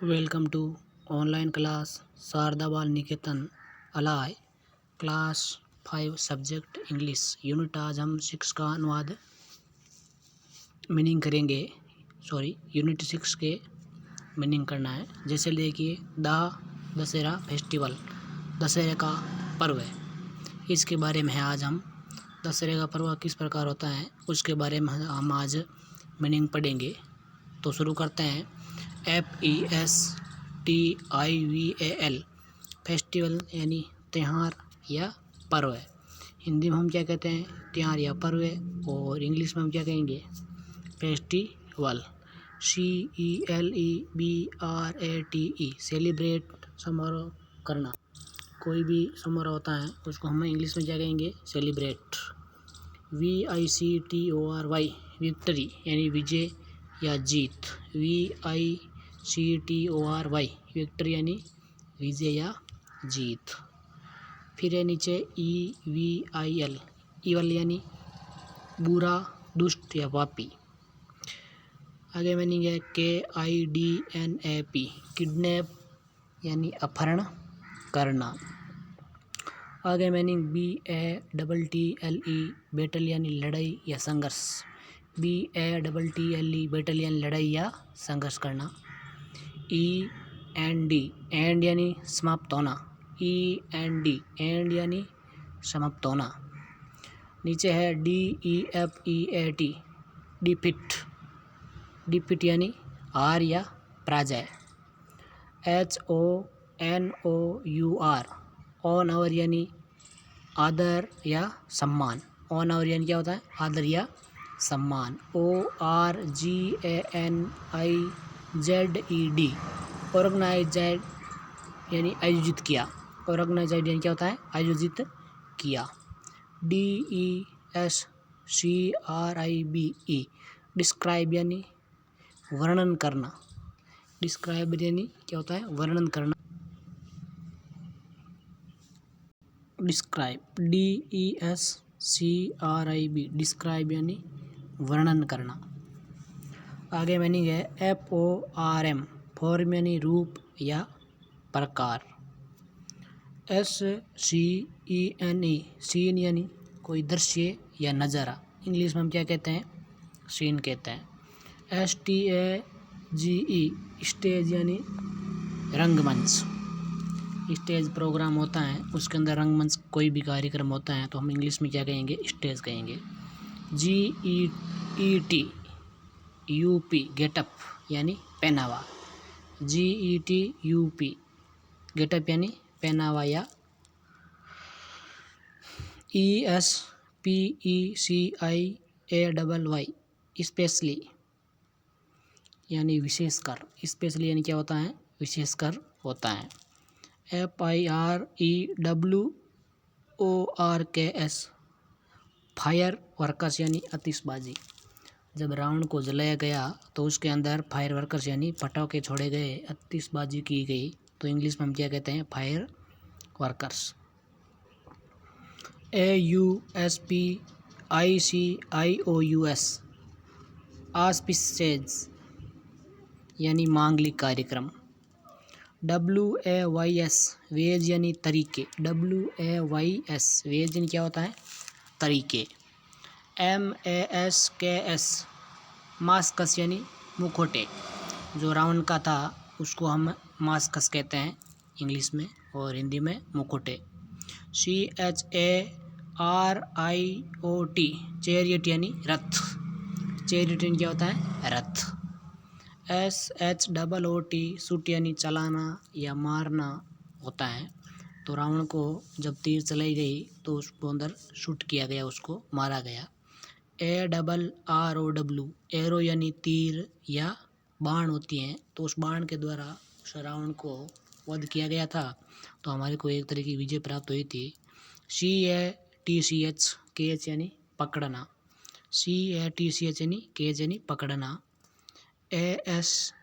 Welcome to online class Sharda Bal Niketan अलाय class 5 subject English unit. आज हम 6 का अनुवाद मीनिंग करेंगे। यूनिट 6 के मीनिंग करना है। जैसे देखिए दशहरा फेस्टिवल, दशहरे का पर्व है, इसके बारे में है आज हम। दशहरे का पर्व किस प्रकार होता है उसके बारे में हम आज मीनिंग पढ़ेंगे। तो शुरू करते हैं। FESTIVAL फेस्टिवल यानी त्यौहार या पर्व है। हिंदी में हम क्या कहते हैं, त्यौहार या पर्व है, और इंग्लिश में हम क्या कहेंगे, फेस्टिवल। CELEBRATE सेलिब्रेट, समारोह करना। कोई भी समारोह होता है उसको हम इंग्लिश में क्या कहेंगे, सेलिब्रेट। VICTORY विक्ट्री यानी विजय या जीत। VICTORY विक्ट्री यानी विजय या जीत। फिर है नीचे EVIL ईवल यानी बुरा, दुष्ट या पापी। आगे मीनिंग है KIDNAP किडनैप यानी अपहरण करना। आगे मीनिंग BATTLE बैटल यानी लड़ाई या संघर्ष। BATTLE बैटल यानी लड़ाई या संघर्ष करना। END एंड यानी समाप्त होना। END एंड यानी समाप्त होना। नीचे है DEFEAT डिफिट, डिफिट यानी हार या पराजय। HONOUR ऑनर यानी आदर या सम्मान। ऑनर यानी क्या होता है, आदर या सम्मान। ORGANIZED ऑर्गेनाइजेड यानी आयोजित किया। ऑर्गेनाइजेड यानी क्या होता है, आयोजित किया। DESCRIBE डिस्क्राइब यानी वर्णन करना। डिस्क्राइब यानी क्या होता है, वर्णन करना। डिस्क्राइब DESCRIB डिस्क्राइब यानी वर्णन करना। आगे मीनिंग है FORM फॉर्म यानी रूप या प्रकार। SCENE सीन यानी कोई दृश्य या नज़ारा। इंग्लिश में हम क्या कहते हैं, सीन कहते हैं। STAGE स्टेज यानी रंगमंच। स्टेज प्रोग्राम होता है उसके अंदर रंगमंच, कोई भी कार्यक्रम होता है तो हम इंग्लिश में क्या कहेंगे, स्टेज कहेंगे। GETUP गेटअप यानी पहनावा। GETUP गेटअप यानी पहनावा या। SPECIALY स्पेशली यानी विशेषकर। स्पेशली यानी क्या होता है, विशेषकर होता है। FIREWORKS फायर वर्कर्स यानी आतिशबाजी। जब रावण को जलाया गया तो उसके अंदर फायर वर्कर्स यानी पटाखे छोड़े गए, आतिशबाजी की गई, तो इंग्लिश में हम क्या कहते हैं, फायर वर्कर्स। AUSPICIOUS ऑस्पिशेज यानी मांगलिक कार्यक्रम। WAYS वेज यानी तरीके। WAYS वेज यानी क्या होता है, तरीके। MASKS मास्कस यानी मुखौटे। जो रावण का था उसको हम मास्कस कहते हैं इंग्लिश में, और हिंदी में मुखौटे। CHARIOT चैरियट यानी रथ। चैरियट यानी क्या होता है, रथ। SHOOT शूट यानी चलाना या मारना होता है। तो रावण को जब तीर चलाई गई तो उसको अंदर शूट किया गया, उसको मारा गया। ARROW एरो यानी तीर या बाण होती हैं, तो उस बाण के द्वारा उस रावण को वध किया गया था, तो हमारे को एक तरह की विजय प्राप्त हुई थी। CATCH यानी पकड़ना। CATCH यानी केच यानी पकड़ना। ASHES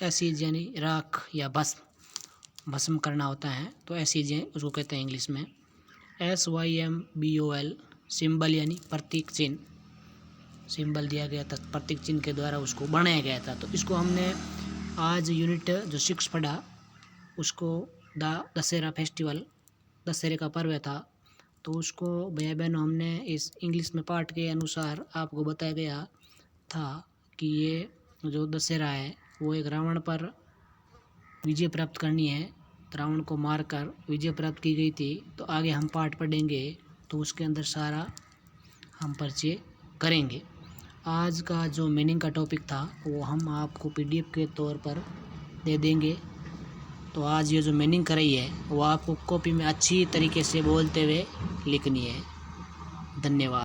एसिज यानी राख या भस्म करना होता है, तो एसिज उसको कहते हैं इंग्लिश में। SYMBOL सिंबल यानी प्रतीक चिन्ह। सिंबल दिया गया था, प्रतीक चिन्ह के द्वारा उसको बनाया गया था। तो इसको हमने आज यूनिट जो 6 पढ़ा उसको दशहरा फेस्टिवल, दशहरे का पर्व था, तो उसको भैया बहनों हमने इस इंग्लिश में पाठ के अनुसार आपको बताया गया था कि ये जो दशहरा है वो एक रावण पर विजय प्राप्त करनी है, रावण को मारकर विजय प्राप्त की गई थी। तो आगे हम पाठ पढ़ेंगे तो उसके अंदर सारा हम परिचय करेंगे। आज का जो मीनिंग का टॉपिक था वो हम आपको PDF के तौर पर दे देंगे। तो आज ये जो मीनिंग कराई है वो आपको कॉपी में अच्छी तरीके से बोलते हुए लिखनी है। धन्यवाद।